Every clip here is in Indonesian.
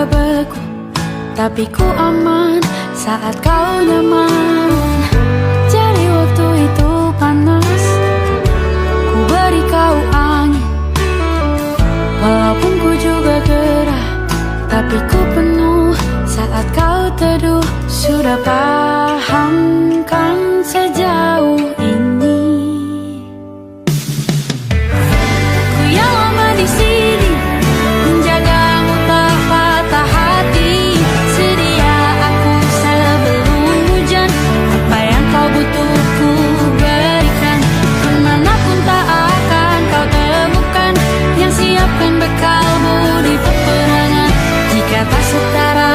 juga beku, tapi ku aman saat kau nyaman. Jadi waktu itu panas, ku beri kau angin. Walaupun ku juga gerah, tapi ku penuh saat kau teduh. Sudah paham kan sejauh ini? Ku yang lama di sini, menjagamu tak patah hati. Sedia aku sebelum hujan, apa yang kau butuh ku berikan. Kemanapun tak akan kau temukan yang siapkan bekalmu di peperangan. Jika tak setara,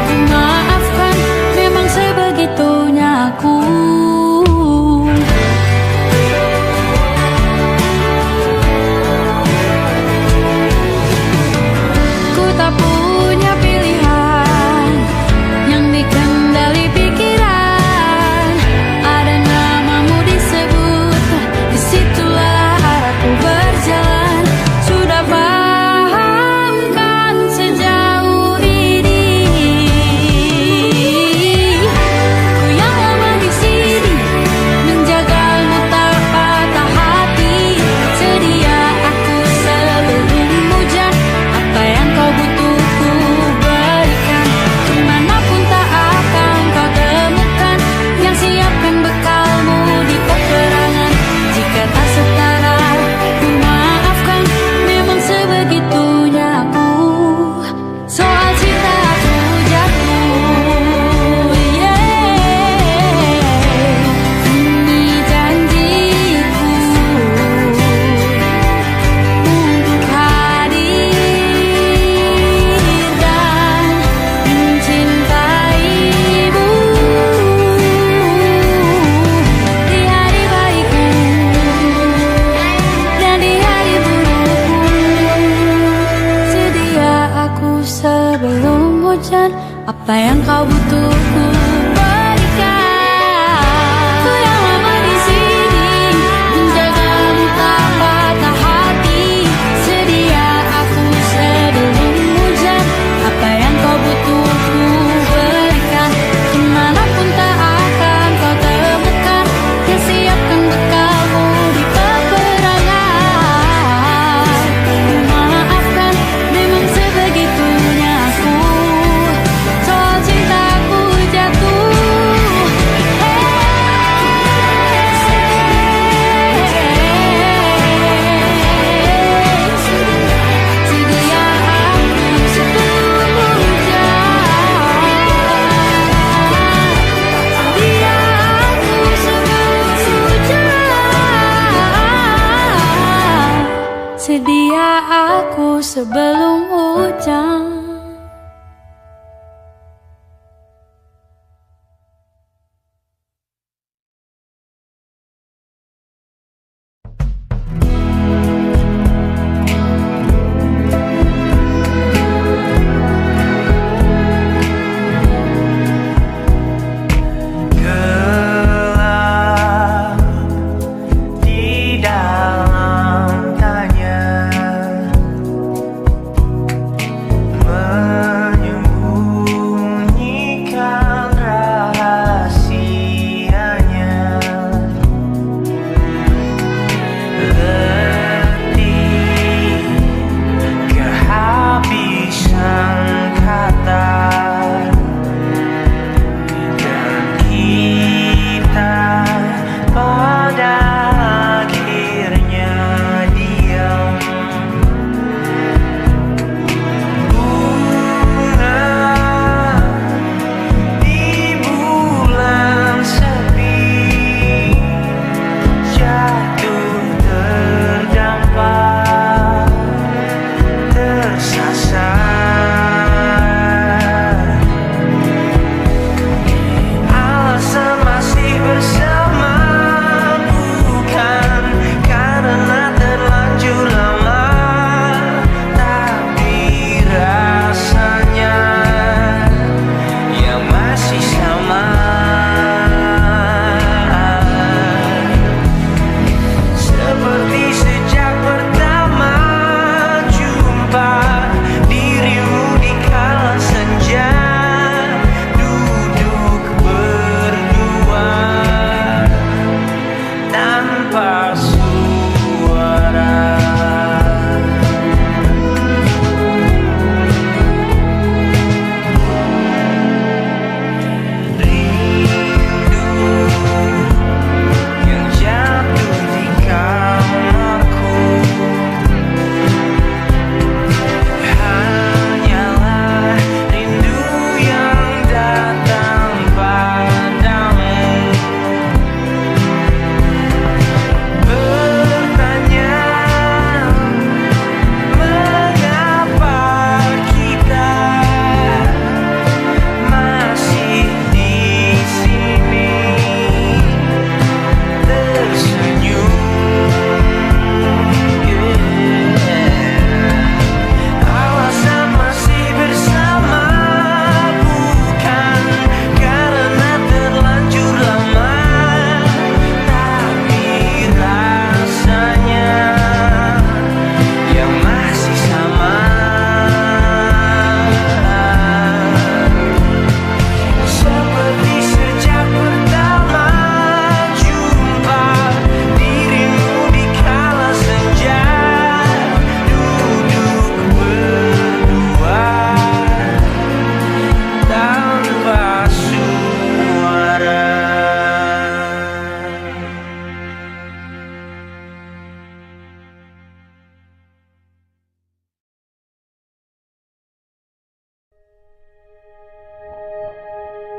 ku maafkan, memang sebegitunya aku. Ku tak punya pilihan yang dikendali pikiran. Ada namamu disebut, disitulah arahku berjalan. Sudah paham kan sejauh ini? Ku yang lama di sini, menjagamu tak patah hati. Sedia aku sebelum hujan, apa yang kau butuh ku berikan. Kemanapun tak akan kau temukan yang siapkan bekalmu di peperangan. Jika tak setara, ku maafkan, memang sebegitunya aku. Soal cinta aku jatuh, ini janjiku untuk hadir dan mencintaimu di hari baikku dan di hari burukku. Sedia aku sebelum hujan, apa yang kau butuh ku berikan. Ku yang lama di sini, menjagamu tak patah hati. Sedia aku sebelum hujan, apa yang kau butuh ku berikan. Kemanapun tak akan kau temukan yang siapkan bekalmu di peperangan. Ku maafkan, memang sebegitunya aku. Soal cintaku jatuh.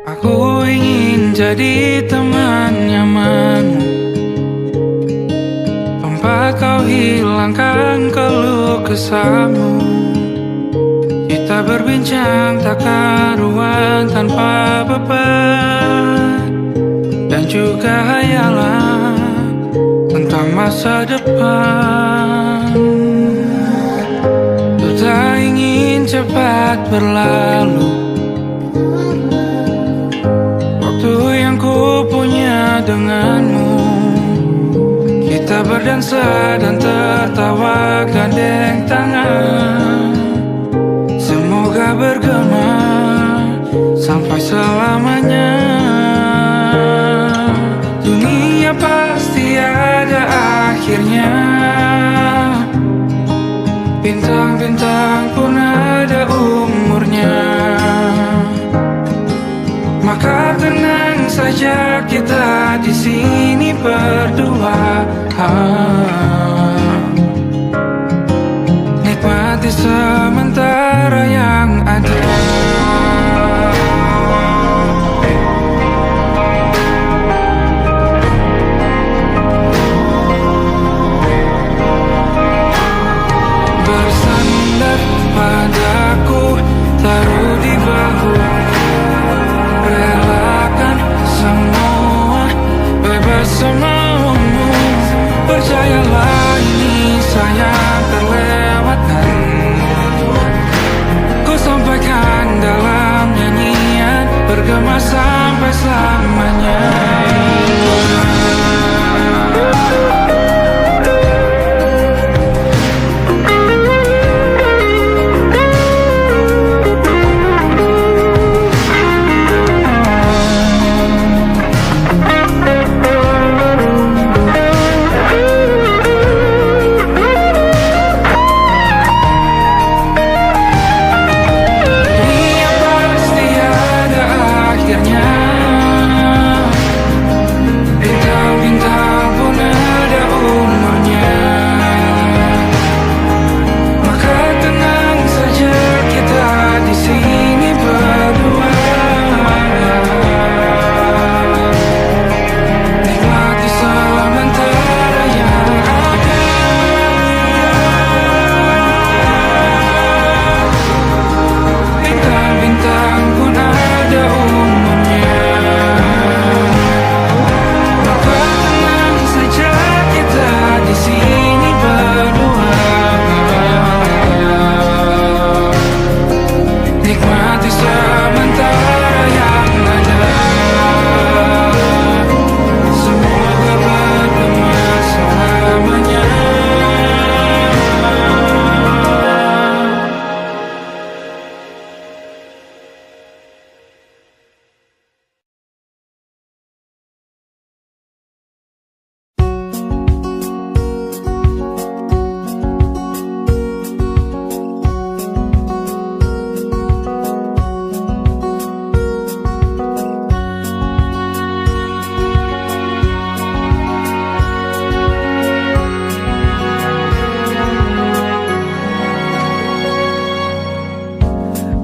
Aku ingin jadi teman nyamanmu, tempat kau hilangkan keluh kesahmu. Kita berbincang tak karuan tanpa beban, dan juga hayalan tentang masa depan. Ku tak ingin cepat berlalu waktu yang ku punya denganmu. Kita berdansa dan tertawa gandeng tangan, semoga bergema sampai selamanya. Dunia pasti ada akhirnya, bintang-bintang pun ada umurnya. Maka tenang saja kita di sini berdua, nikmati sementara yang ada. Bersandar padaku, taruh di bahu, relakan semua, bebas semaumu. Percayalah ini sayang terlewatkan, ku sampaikan dalam nyanyian, bergema sampai selamanya.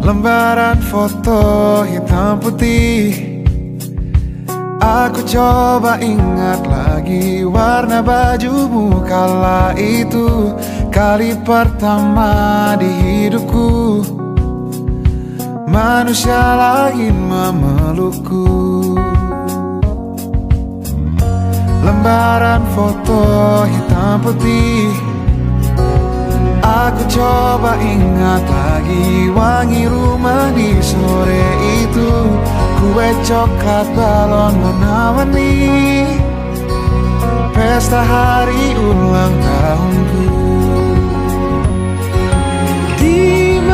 Lembaran foto hitam putih, aku coba ingat lagi warna bajumu kala itu. Kali pertama di hidupku, manusia lain memelukku. Lembaran foto hitam putih, aku coba ingat lagi wangi rumah di sore itu. Kue coklat, balon warna-warni, pesta hari ulang tahunku. Dimanapun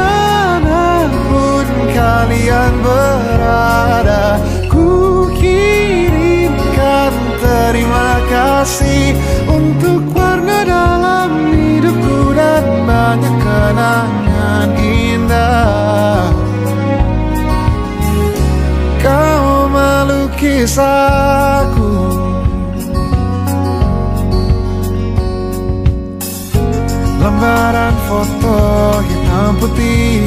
kalian berada, ku kirimkan terima kasih untuk warna dalam hidupku dan banyak kenangan indah. Kau melukis aku, lembaran foto hitam putih,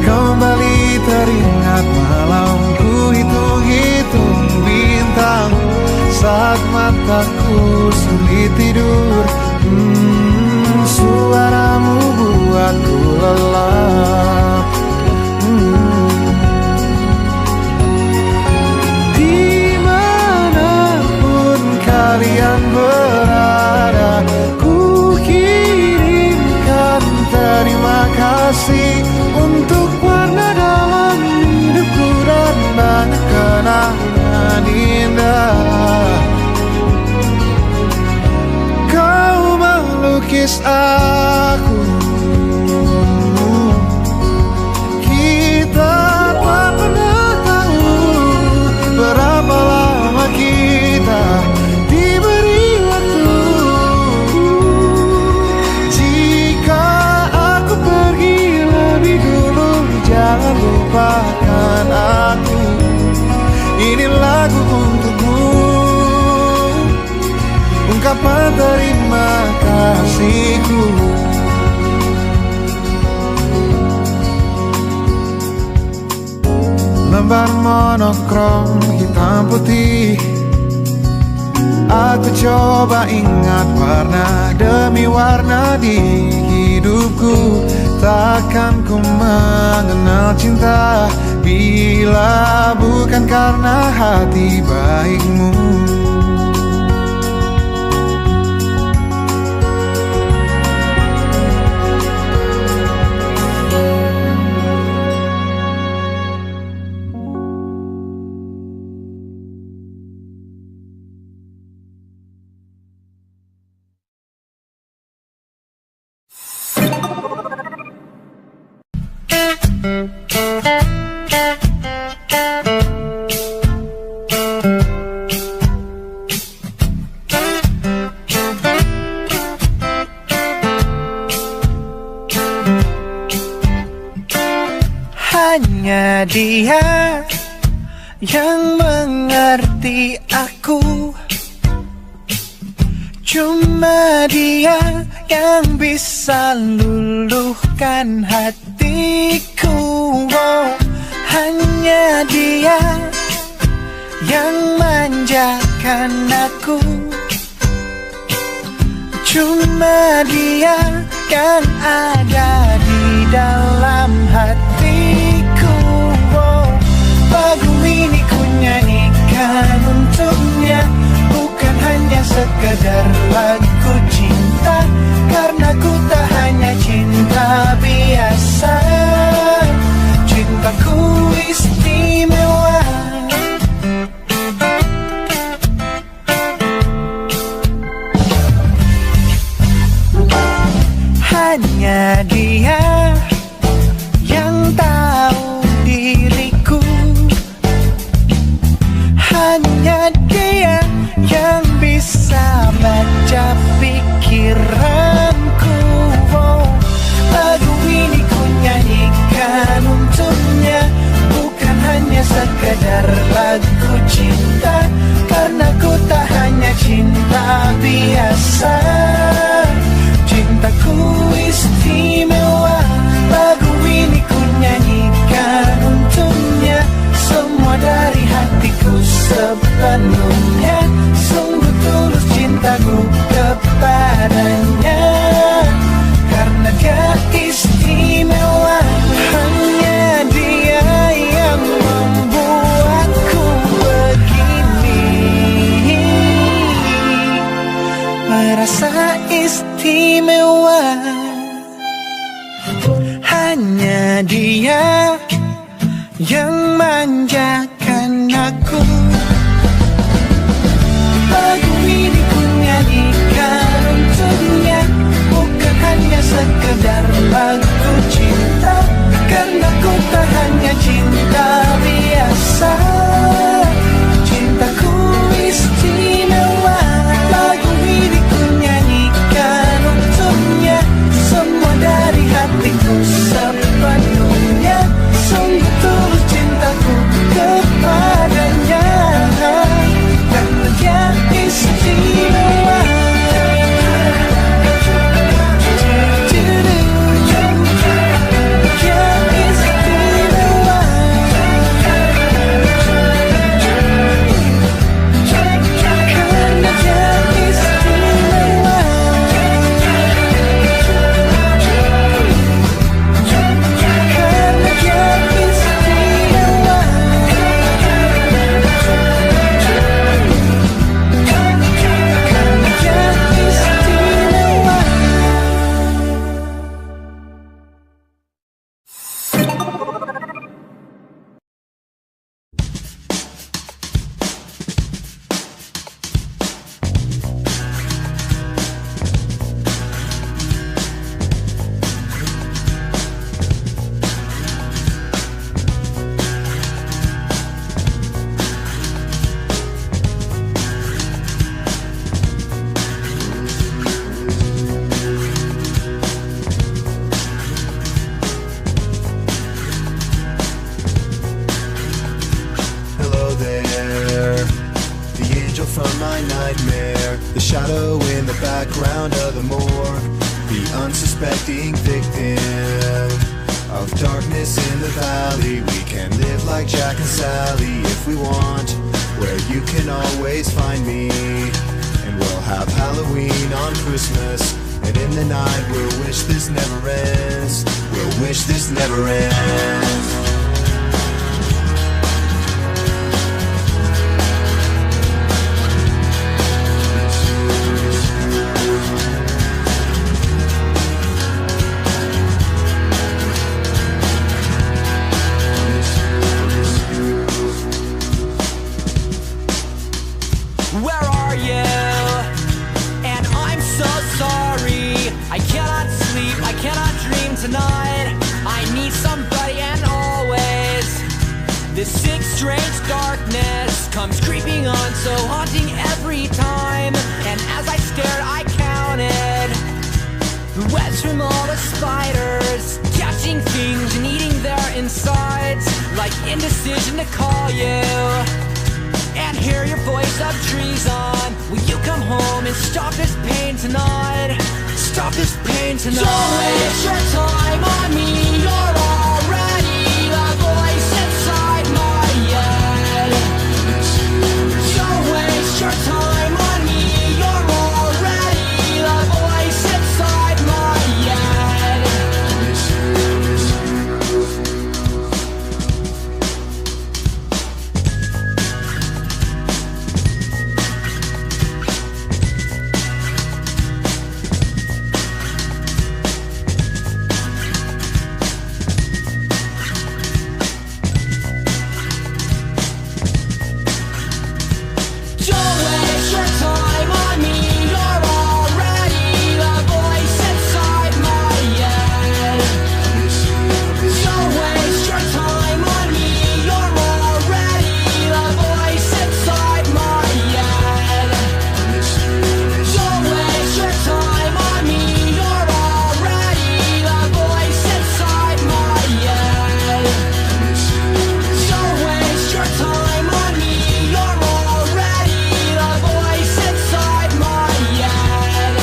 kembali teringat malam kekasihku. Lembar monokrom hitam putih, aku coba ingat warna demi warna di hidupku. Takkan ku mengenal cinta bila bukan karena hati baikmu. Hanya dia yang mengerti aku, cuma dia yang bisa luluhkan hatiku. Oh, hanya dia yang manjakan aku, cuma dia kan ada di dalam hatiku. Oh, lagu ini ku nyanyikan untuknya, bukan hanya sekedar lagu cinta, karena ku tak hanya cinta biasa, cintaku istimewa. Hanya dia yang tahu diriku, hanya dia yang bisa baca pikiranku. Oh, lagu ini ku nyanyikan untuknya, bukan hanya sekedar lagu cinta, karena ku tak hanya cinta biasa, cintaku istimewa. Lagu ini ku nyanyikan untuknya, semua dari hatiku sepenuhnya, sungguh tulus cintaku kepadanya, karena dia istimewa. Hanya dia yang membuatku begini, merasa istimewa. Hanya dia yang manjakan aku. Lagu ini ku nyanyikan untuknya, bukan hanya sekedar lagu cinta, karena ku tak hanya cinta biasa, cintaku istimewa. Lagu ini ku nyanyikan untuknya, semua dari hatiku sepenuhnya, sungguh tulus cintaku kepadanya, karena dia istimewa. shadow in the background of the morgue, the unsuspecting victim of darkness in the valley. We can live like Jack and Sally if we want, where you can always find me. And we'll have Halloween on Christmas, and in the night we'll wish this never ends. We'll wish this never ends. Where are you? And I'm so sorry. I cannot sleep, I cannot dream tonight. I need somebody and always. This sick, strange darkness comes creeping on, so haunting every time. And as I stared, I counted the webs from all the spiders, catching things and eating their insides, like indecision to call you and hear your voice of treason. Will you come home and stop this pain tonight? Stop this pain tonight. Don't waste your time on me. You're already the voice inside my head. Don't waste your time on me. You're already the voice inside my head. Don't waste your time on me. You're already the voice inside my head. Don't waste your time on me. You're already the voice inside my head. Don't waste your time on me. You're already the voice inside my head. Don't waste your time on me. You're already the voice inside my head.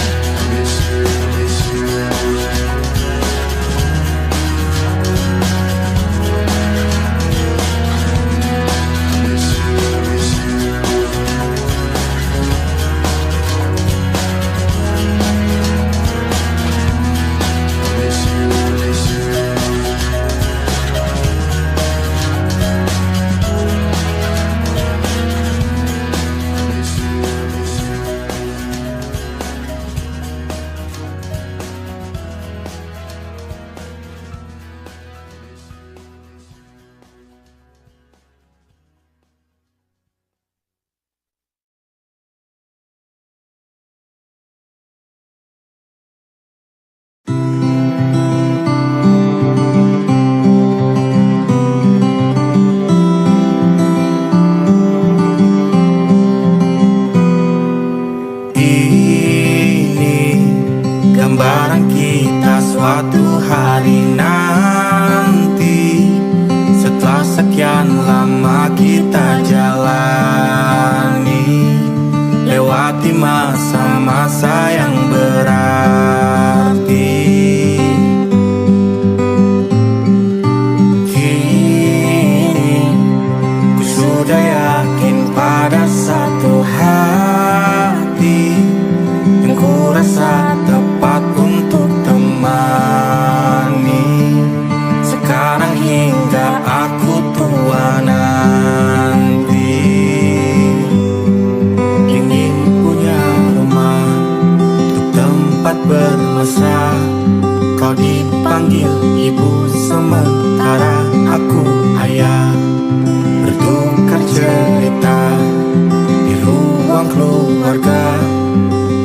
Ini gambaran kita suatu hari nanti, setelah sekian lama kita jalani, lewati masa-masa yang berarti. Kini ku sudah yakin pada satu hati yang ku rasa tepat untuk temani, sekarang hingga aku tua nanti. Ingin punya rumah untuk tempat bermesra, kau dipanggil ibu sementara aku ayah, bertukar cerita di ruang keluarga,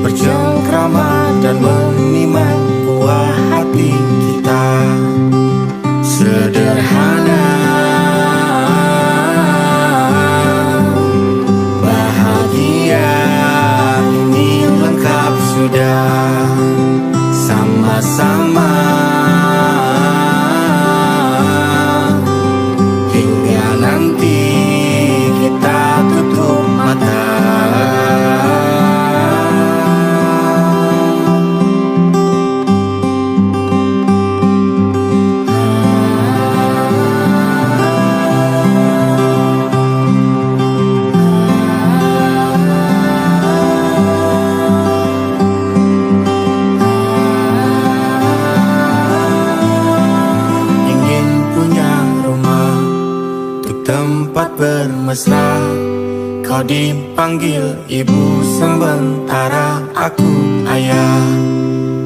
bercengkrama dan menimang buah hati kita. Sederhana, bahagia, ini lengkap sudah. Sama-sama hingga nanti kita tutup mata. tempat bermesra. Kau dipanggil ibu sementara aku ayah.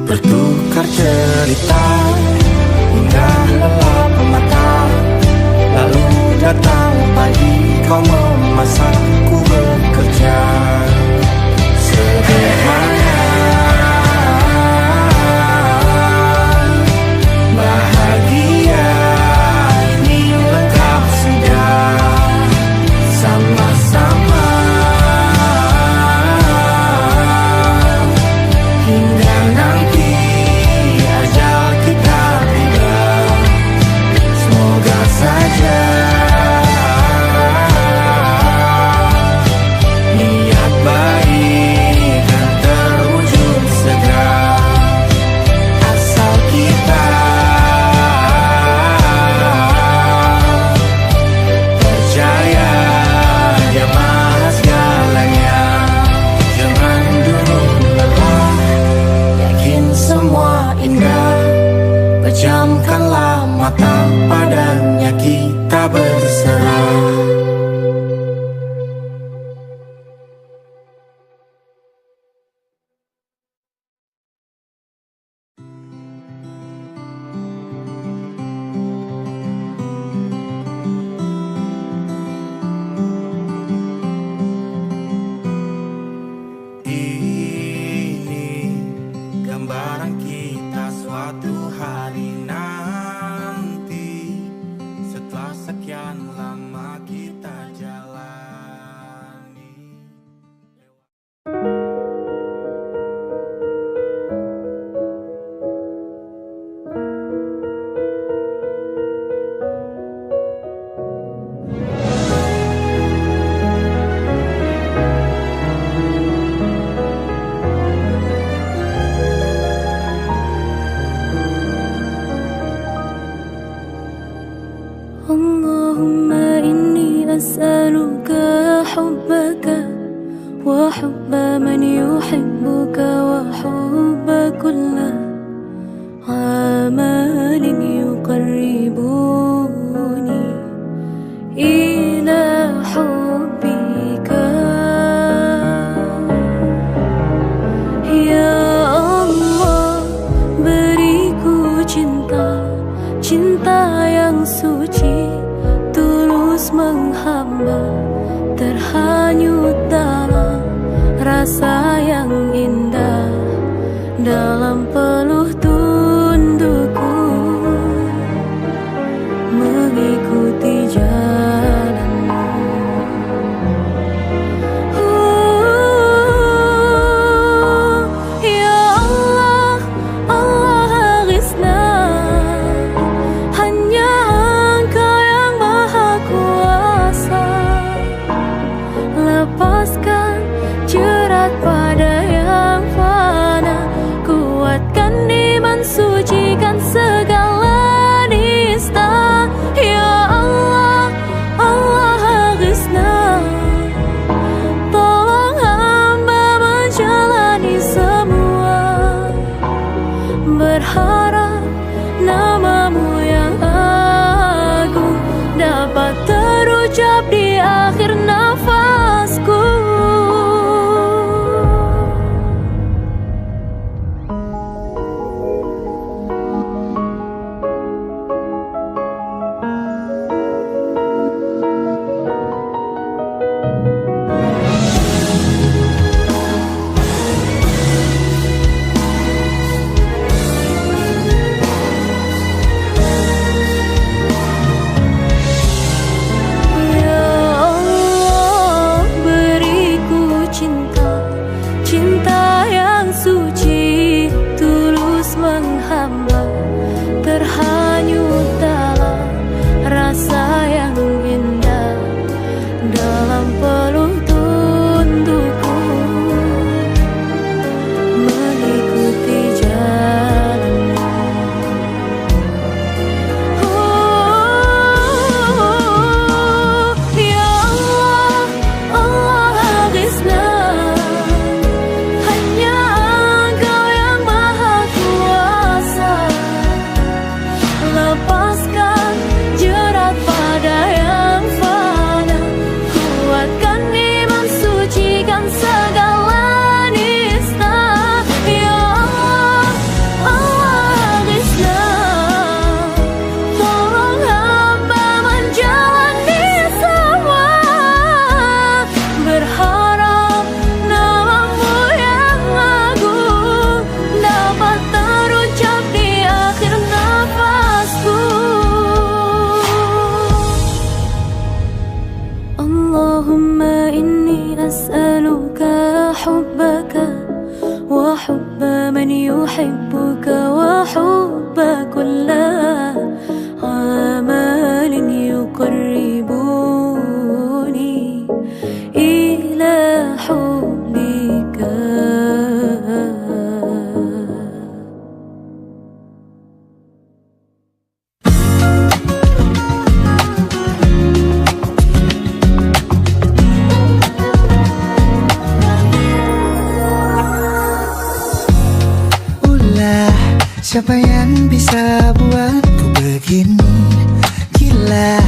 Bertukar cerita hingga lelap mata. Lalu datang pagi kau memasakku bekerja. Sederhana, bahagia ini lengkap sudah. Sama-sama hingga nanti ajal kita tiba. Semoga saja niat baik dan terwujud segera. Asal kita percaya Dia Maha segalanya. Jangan dulu lelah, yakin semua indah. Pejamkanlah mata, padanya kita berserah. Ini gambaran kita suatu hari nanti. Setelah sekian lama kita jalani. Allahumma inni as'aluka hubbaka wa hubba man yuhibbuka wa hubba kulla amalin yuqarribuni ila hubbika. Ya Allah, beriku cinta, cinta yang suci, tulus menghamba, terhanyut dalam rasa yang indah, dalam peluh tundukku. Siapa yang bisa buatku begini? Gila,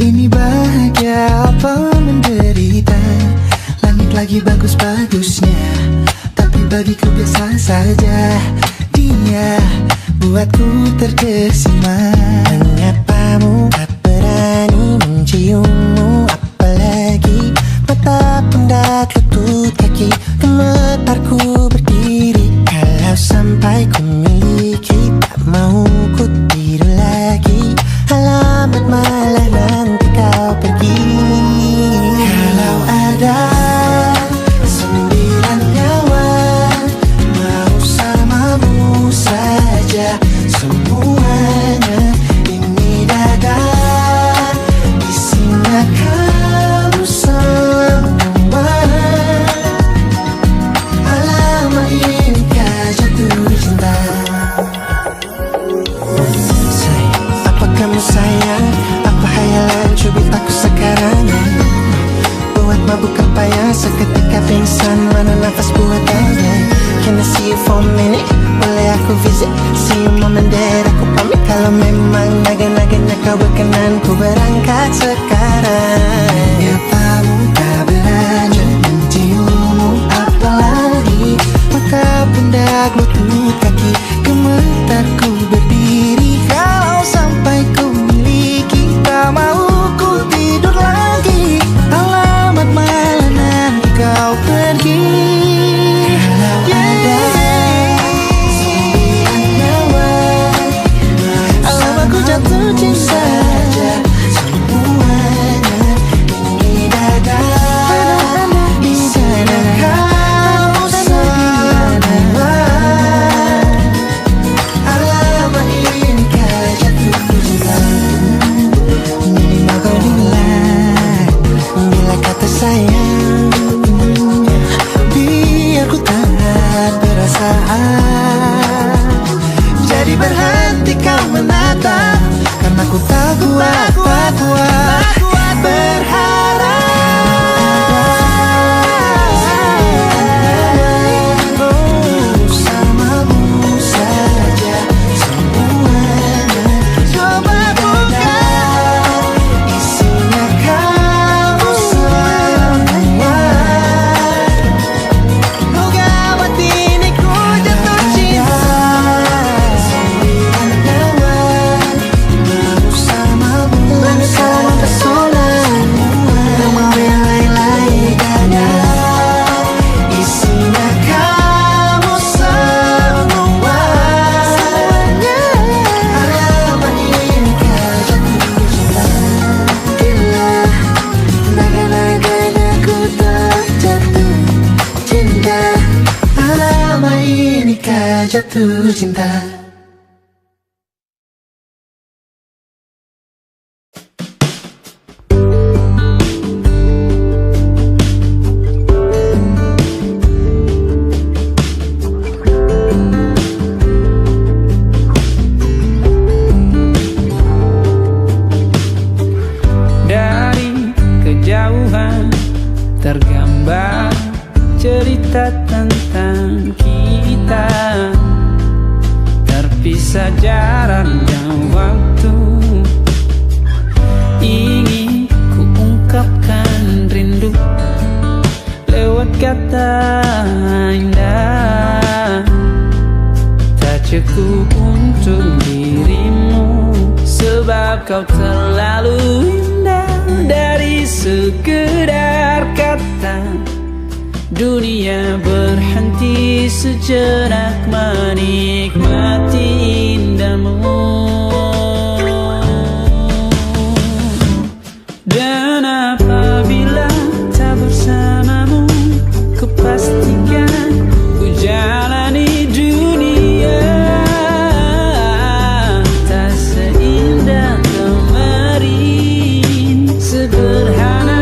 ini bahagia apa menderita? Langit lagi bagus-bagusnya, tapi bagiku biasa saja. Dia buatku terkesima. Mengapamu tak berani menciummu? Apalagi mata pundak lutut kaki, gemetarku berdiri. Kalau sampai ku miliki, tak mau ku tidur lagi. Alamat malah nanti kau pergi. Kalau ada 9 nyawa, mau samamu saja semuanya. Ini dada isinya kamu semua. Alamak inikah jatuh cinta. Apa kamu sayang? Apa hayalan cubit aku sekarang? Buat mabuk apa ya? Seketika pingsan, mana nafas buatannya? Can I see you for a minute? Boleh aku visit? See you mom and dad, aku pamit. Kalau memang naga-naganya kau berkenan, ku berangkat sekarang. Apamu tak berani menciummu? Apalagi mata pundak lutut kaki, gemetarku berdiri. Kalau sampai ku miliki, tak mau ku tidur lagi. Alamat malah nanti kau pergi. Kalau ada 9 nyawa, alamat ku jatuh cinta. Semuanya ini dada isinya kamu semua. Alamat inikah jatuh cinta. Minimal kau bilang, bila kata sayang, biar ku tak perasaan. Jadi berhenti kau menatap, karena ku tak kuat berharap. Bersamamu saja semuanya. Coba buka, isinya kamu semua. Oh gawat ini ku jatuh cinta. 9 nyawa, bersamamu pesona. Tak mau yang lain-lain dada, isinya kamu semua. Alamat inikah jatuh cinta. Gila, naga-naganya ku tak jatuh cinta. Alamat inikah jatuh cinta. Dari kejauhan tergambar cerita tentang kita, terpisah jarak dan waktu. Ingin ku ungkapkan rindu lewat kata indah. Tak cukup untuk dirimu, sebab kau terlalu indah. Dari sekedar kata, dunia berhenti sejenak menikmati indahmu. Dan apabila tak bersamamu, kupastikan ku jalani dunia tak seindah kemarin. Sederhana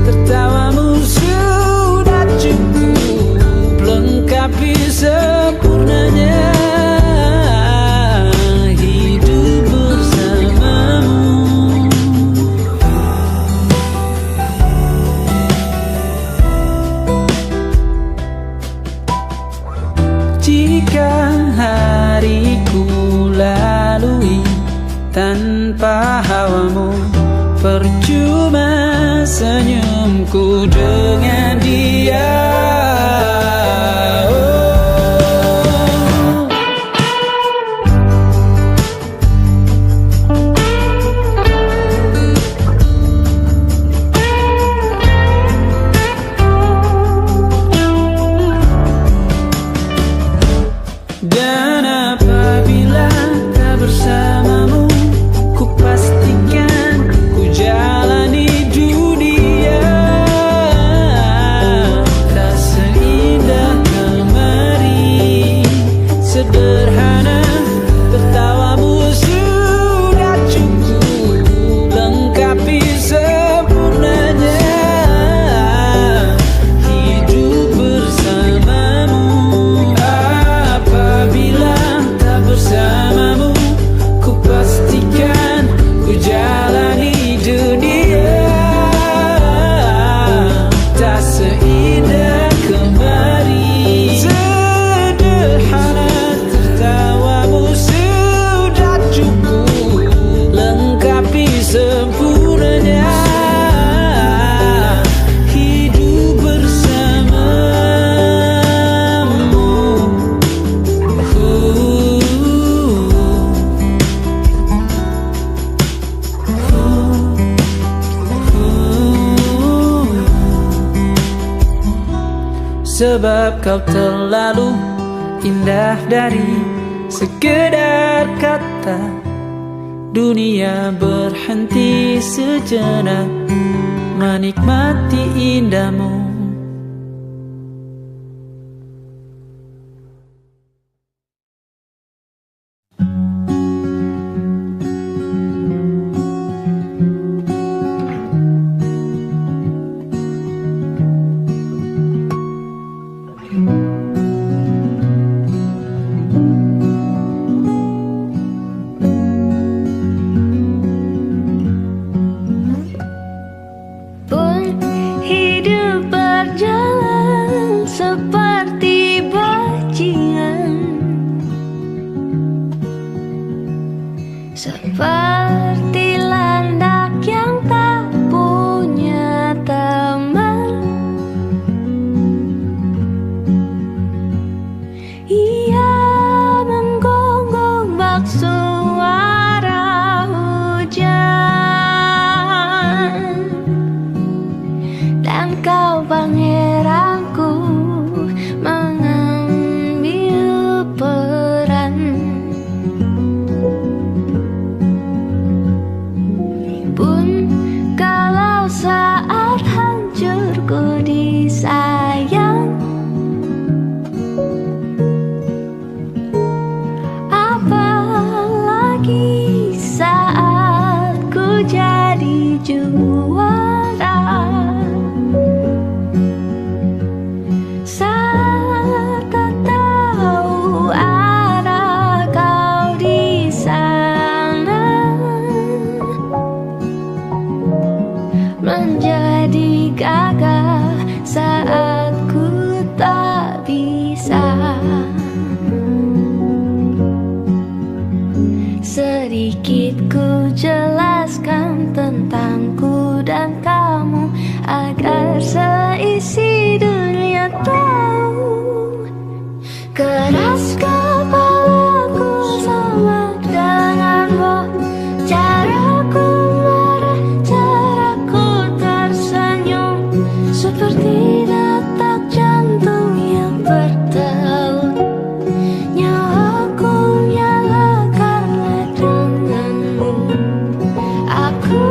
tertawamu sudah cukup lengkapi sempurnanya percuma senyumku dengan dia. Dan apabila tak bersamamu, ku pastikan ku jalani dunia tak seindah kemarin. Sederhana tertawamu sudah cukup lengkapi sempurnanya hidup bersamamu. Apabila tak bersamamu, ku pastikan ku jalani dunia tak seindah kemarin. Sederhana tertawamu sudah cukup lengkapi sempurnanya hidup bersamamu. Sebab kau terlalu indah dari sekedar kata. Dunia berhenti sejenak menikmati indahmu. Pun hidup berjalan seperti bajingan, seperti landak yang tak punya teman. Ia menggonggong bak suara hujan, dan kau pangeranku mengambil peran. Pun kalau saat hancurku disayang, apalagi saat ku jadi juara. Saat tak tahu arah kau di sana, menjadi gagah saat ku tak bisa. Sedikit ku jelaskan tentangku dan kamu agar seisi dunia tahu. Keras kepalaku sama denganmu, caraku marah, caraku tersenyum, seperti detak jantung yang bertaut. Nyawaku nyala karena denganmu. Aku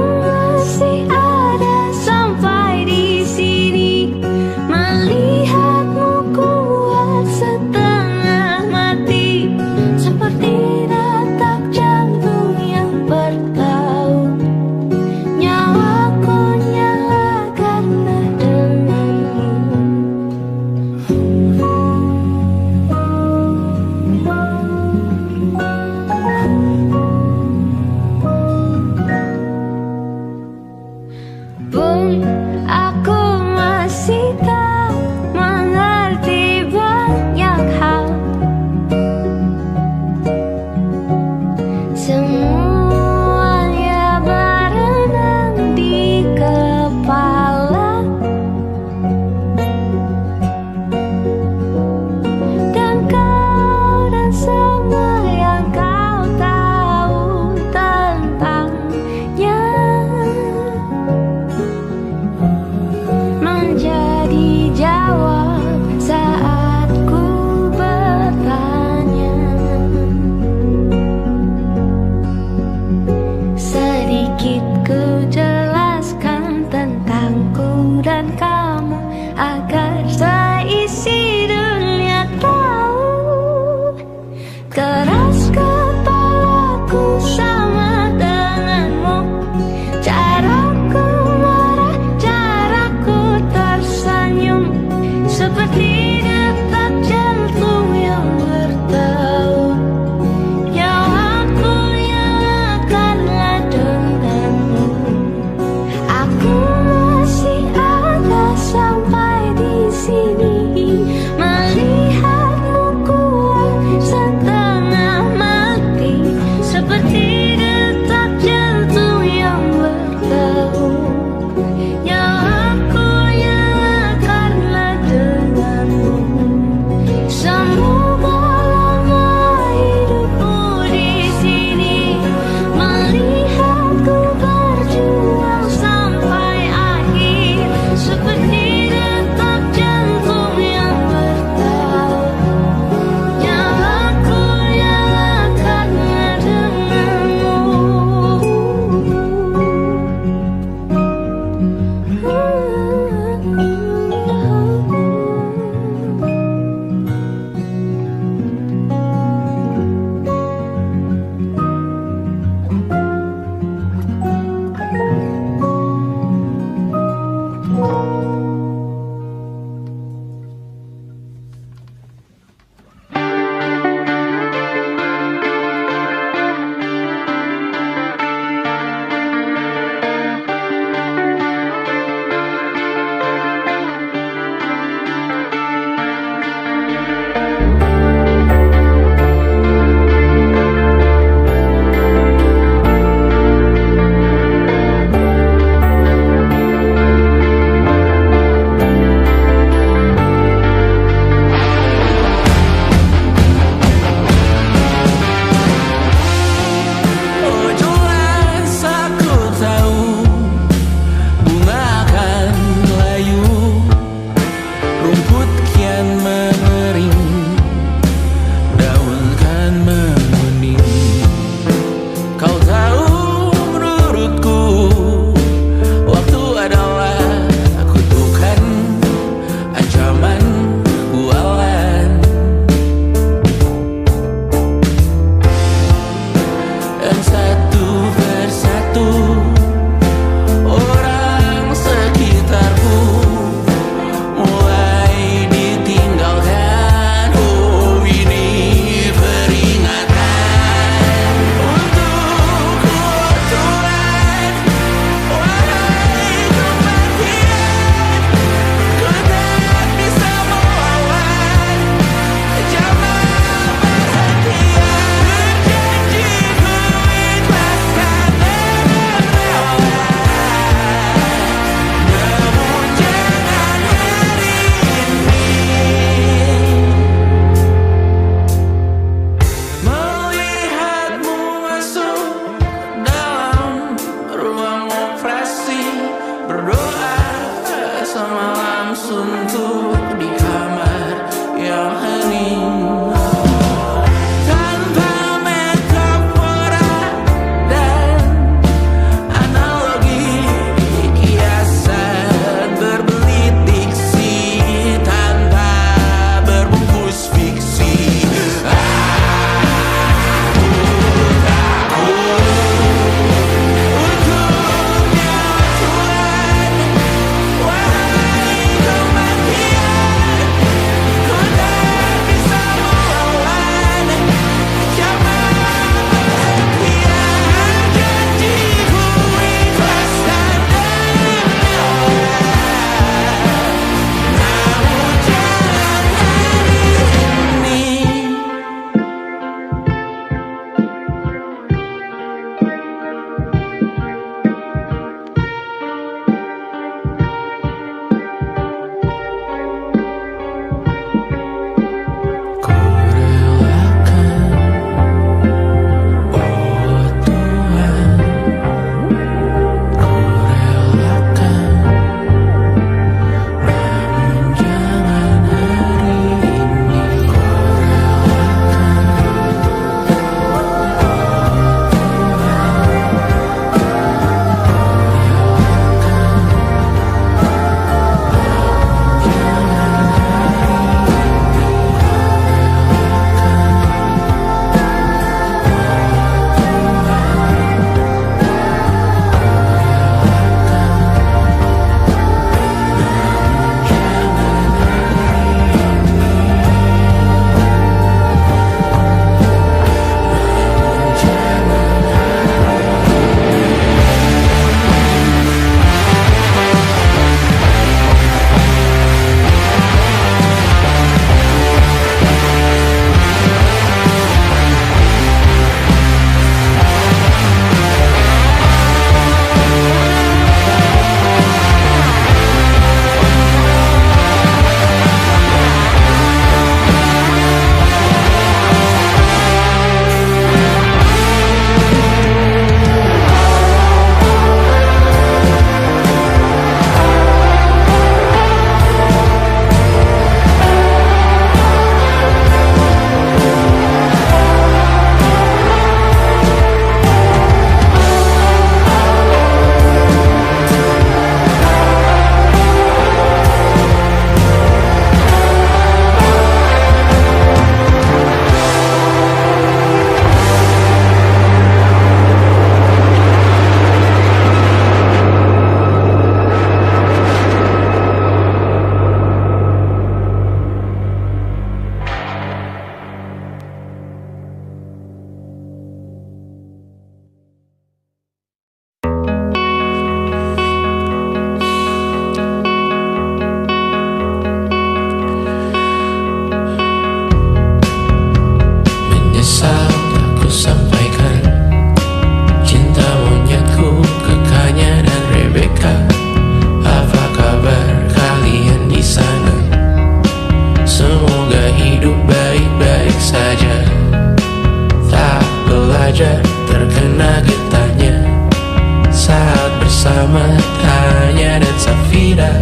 bersama Tanya dan Safira.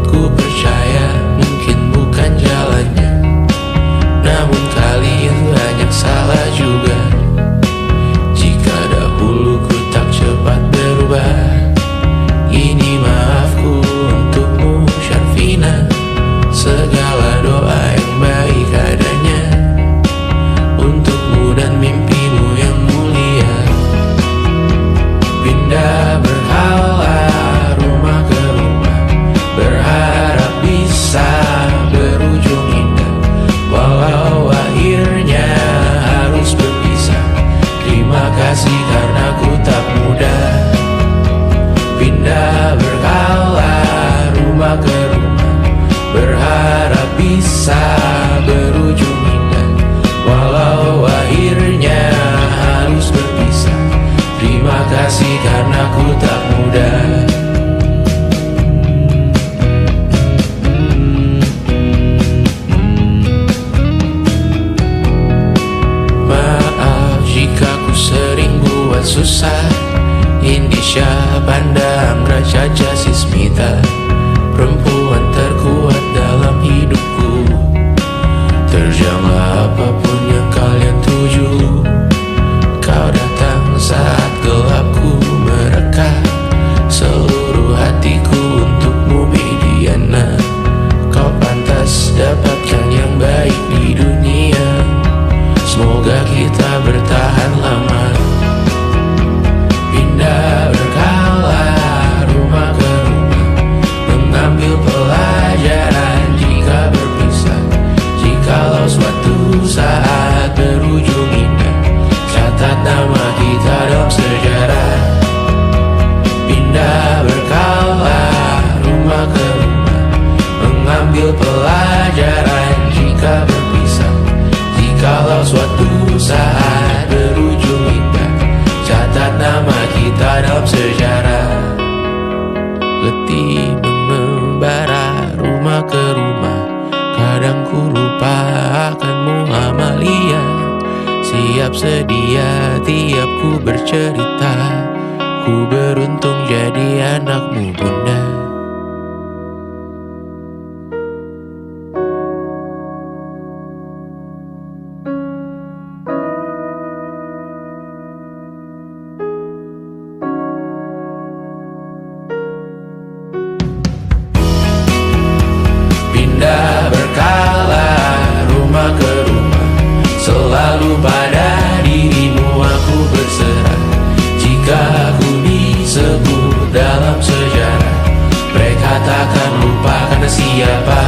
Ku percaya mungkin bukan jalannya, namun kalian banyak salah juga. Jika dahulu ku tak cepat berubah, ini maafku untukmu Syarfina. Segala doa yang baik adanya untukmu dan mimpimu yang mulia. Pindah berhala rumah ke rumah, berharap bisa berujung indah. Walau akhirnya harus berpisah, terima kasih karena ku tak mudah. Pindah berhala rumah ke rumah, berharap bisa berujung indah. Walau akhirnya harus berpisah, terima kasih karena ku tak mudah. Maaf jika ku sering buat susah. Indisha, Banda, Amra, Caca, Sismita, perempuan terkuat dalam hidupku. Terjanglah apapun yang kalian tuju. Kau datang saat gelapku mereka, seluruh hatiku untukmu Mediana. Kau pantas dapatkan yang baik di dunia. Semoga kita bertahan lama. Pindah berkala rumah ke rumah, mengambil pelajaran jika berpisah. Jikalau suatu saat berujung indah, catat nama kita dalam sejarah. Pindah berkala rumah ke rumah, mengambil pelajaran jika berpisah. Jikalau suatu saat berujung indah, catat nama kita dalam sejarah. Letih mengembara rumah ke rumah, kadang ku lupa akanmu Amalia. Siap sedia tiap ku bercerita, ku beruntung jadi anakmu bunda. Pindah berkala rumah ke rumah, selalu pada dirimu aku berserah. Jika aku disebut dalam sejarah, mereka takkan lupa karena siapa.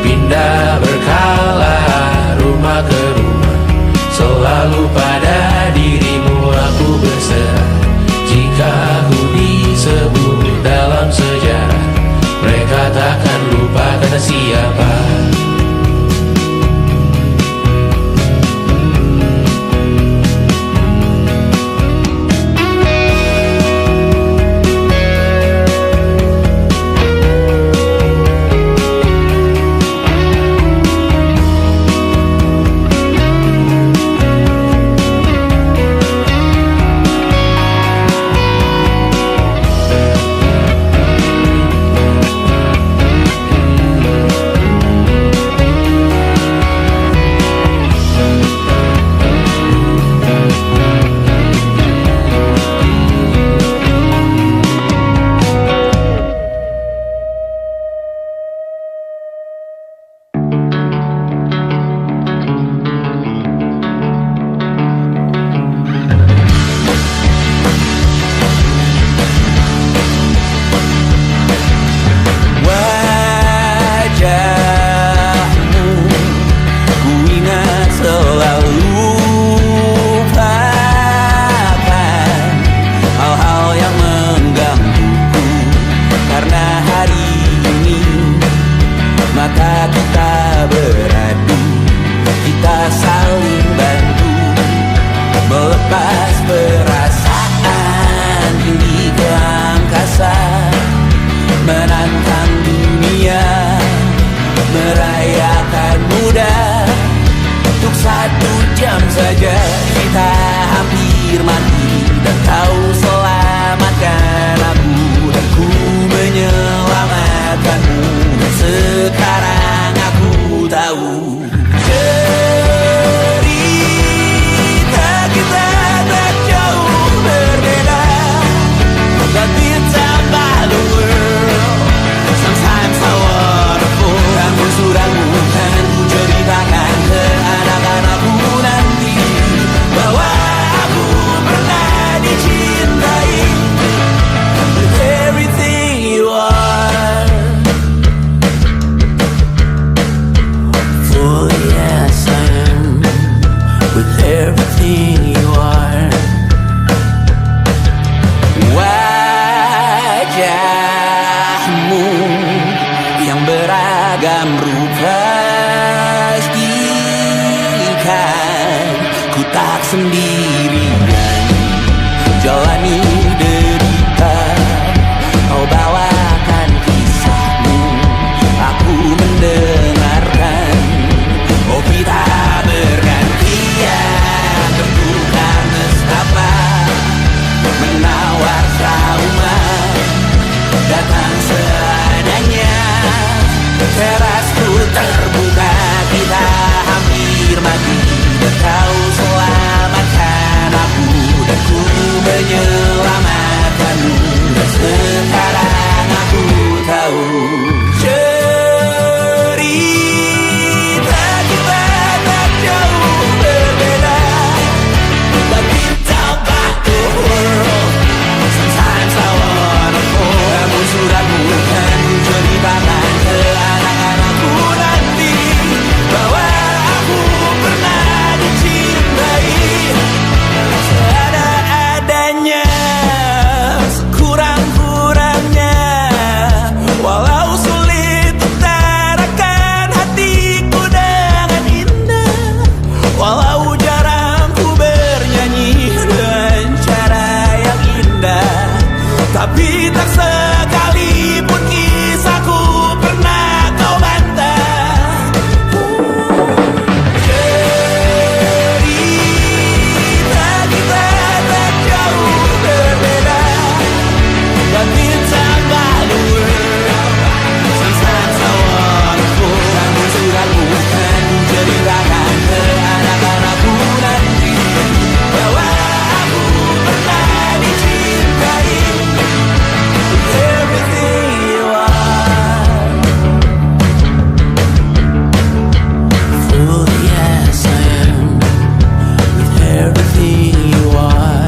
Pindah berkala rumah ke rumah, selalu pada dirimu aku berserah. Jika aku disebut dalam sejarah, mereka takkan lupa karena siapa. saja kita hampir mati dan kau selamatkan. selama tidak kau selamatkan aku, dan ku menyelamatkanmu. Dan sekarang aku tahu cerita kita tak jauh berbeda. But it's about the world. Sometimes I wanna fall. Namun sudah bukan ceritakan ke anak-anakku nanti bahwa aku pernah dicintai seada-adanya, sekurang-kurangnya. Walau sulit utarakan hatiku dengan indah, walau jarang ku bernyanyi dengan cara yang indah, tapi tak sekalipun kisahku pernah kau bantah. Cerita kita tak jauh berbeda, but it's about the world. Sometimes I wanna fall. Namun sudah bukan ceritakan ke anak-anakku nanti bahwa aku pernah dicintai. Everything you are, fully as I am, with everything you are.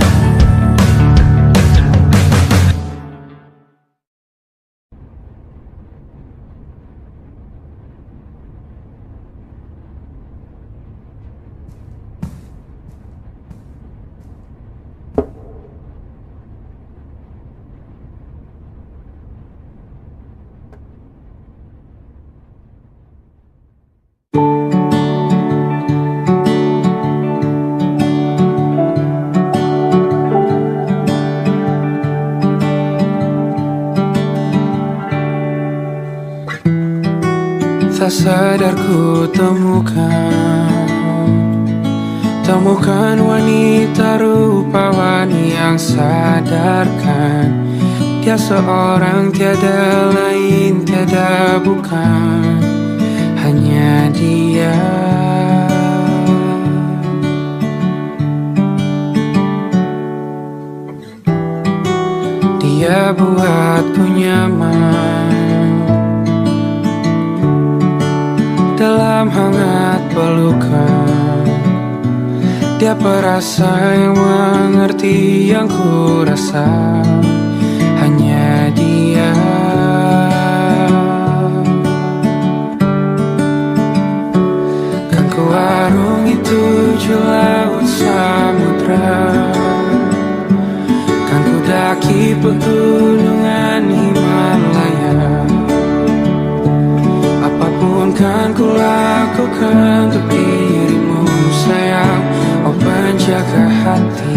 Tak sadar ku temukan wanita rupawan yang sadarkan dia seorang, tiada lain, tiada bukan, hanya dia. Dia buatku nyaman dalam hangat pelukan. Dia perasa yang mengerti yang ku rasa, hanya dia. Kan ku arungi 7 laut samudra, kan ku daki pegunungan Himalaya. Apapun kan ku lakukan untuk dirimu sayang, oh penjaga hati.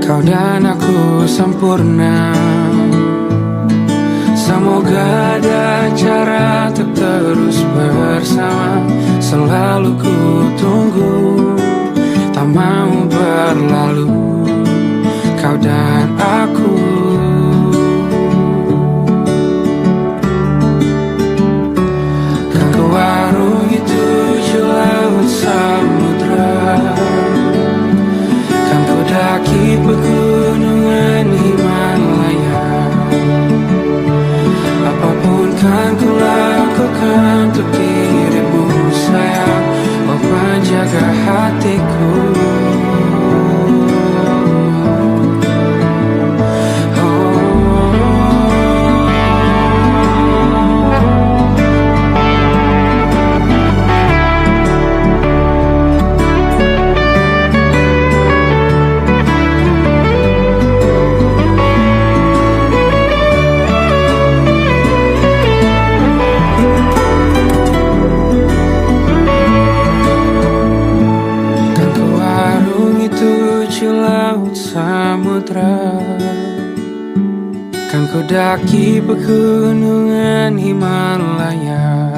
Kau dan aku sempurna, semoga ada cara untuk terus bersama. Selalu ku tunggu, tak mau berlalu, kau dan aku. Kan ku arungi 7 laut samudra, kan ku daki pegunungan Himalaya. Apapun kan ku lakukan untuk dirimu sayang, oh penjaga hatiku. Kan ku daki pegunungan Himalaya.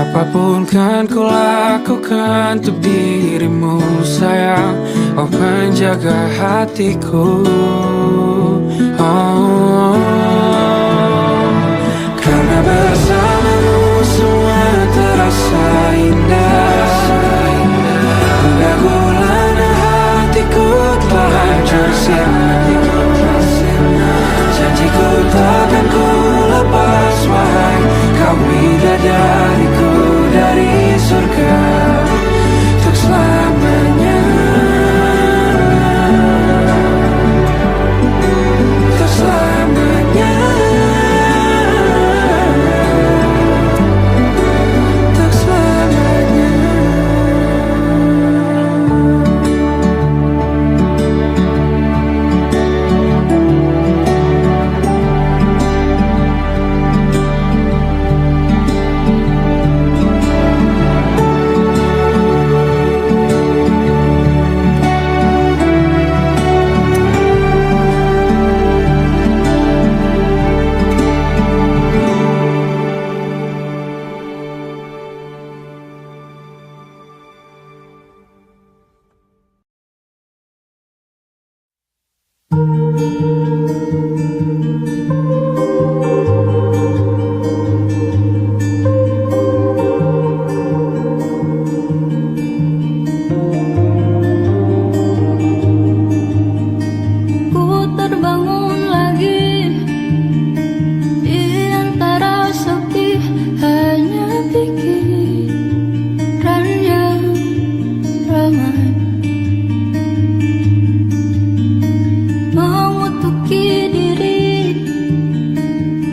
Apapun kan ku lakukan untuk dirimu sayang, oh penjaga hatiku. Oh, karena bersamamu semua terasa indah. Udah gulana hatiku telah hancur sirna. Janjiku takkan ku lepas, wahai kau bidadariku dari surga untuk selamanya. Untuk selamanya. Untuk selamanya. Ku terbangun lagi di antara sepi, hanya pikiran yang ramai mengutuki diri,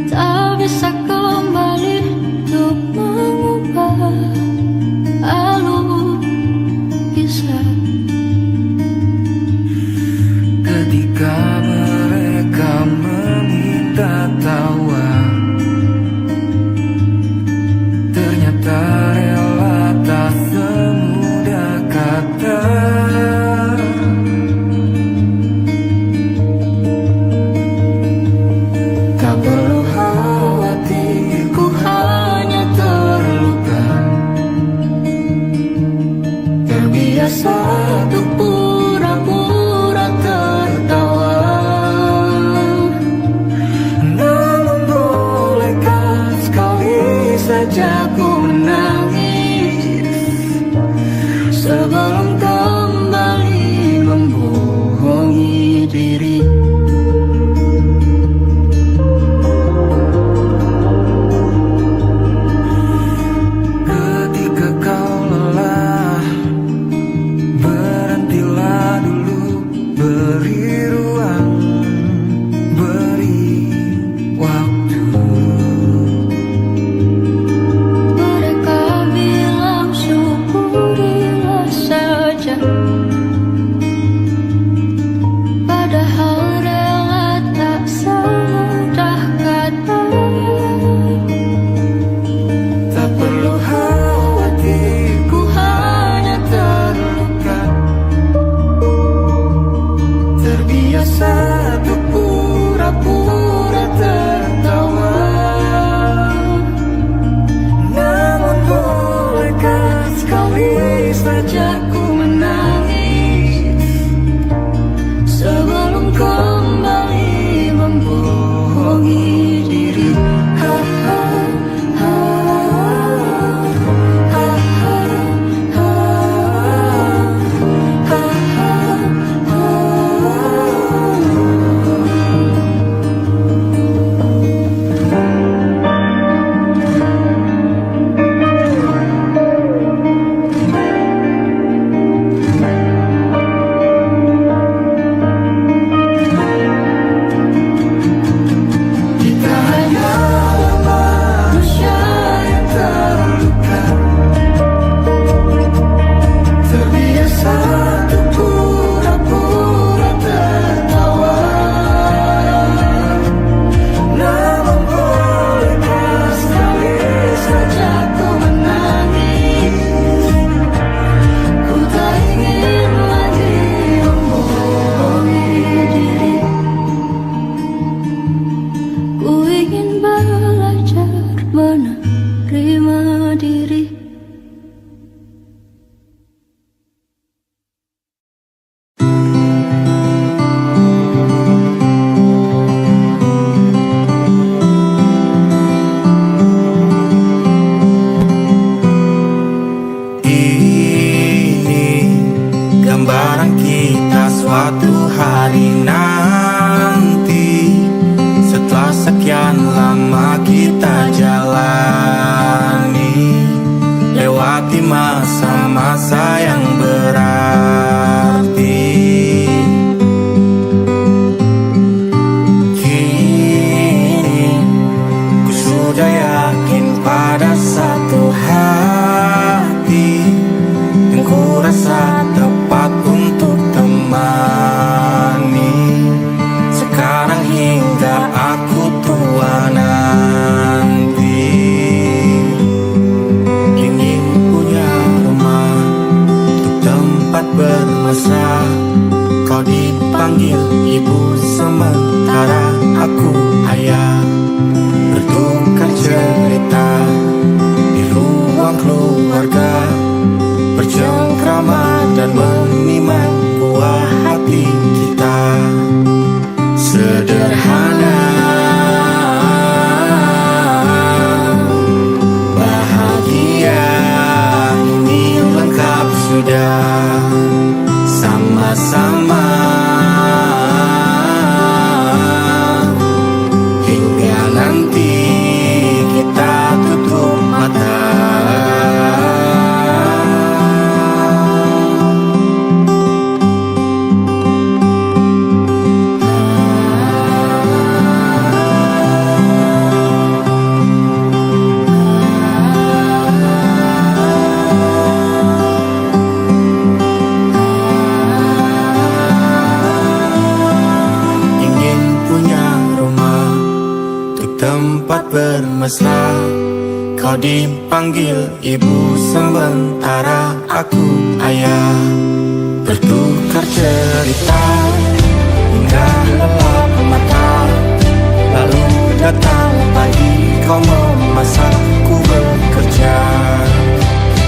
tak bisa kembali untuk mengubah alur kisah. Ketika mereka meminta tawa, ternyata rela tak semudah kata. Tak perlu khawatir, Ku hanya terluka, terbiasa untuk pura-pura tertawa. namun bolehkah sekali saja ku menangis Sebelum kembali membohongi diri. ketika kau lelah. Berhentilah dulu, beri ruang, beri waktu. Mereka bilang syukurilah saja, padahal rela tak semudah kata. Tak perlu khawatir, Ku hanya terluka, terbiasa untuk pura-pura tertawa. sekian lama kita jalani, lewati masa-masa yang berarti. Kini ku sudah yakin pada satu hati yang ku rasa tepat untuk temani. Sekarang hingga aku tua nanti, ingin punya rumah untuk tempat bermesra. Kau dipanggil ibu sementara aku ayah, bertukar cerita di ruang keluarga, bercengkrama dan menimang buah hati kita. Sederhana, bahagia, ini lengkap sudah. Sama-sama hingga nanti kita tutup mata. Tempat bermesra, kau dipanggil ibu sementara aku ayah, bertukar cerita hingga lelap mata. Lalu datang pagi, kau memasakku bekerja.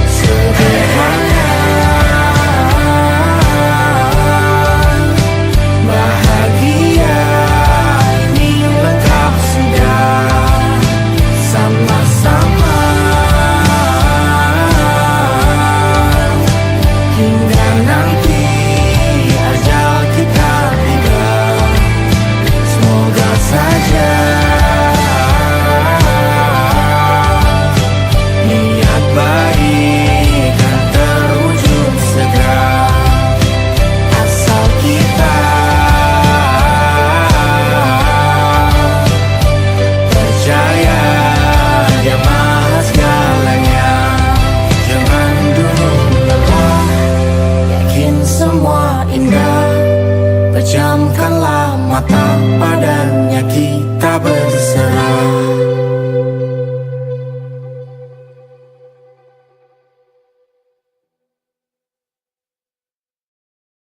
Sederhana, bahagia, ini lengkap sudah. Sama-sama hingga nanti ajal kita tiba. Semoga saja niat baik kan terwujud segera, asal kita percaya Dia Maha segalanya. Jangan dulu lelah, yakin semua indah. Pejamkanlah mata padanya kita.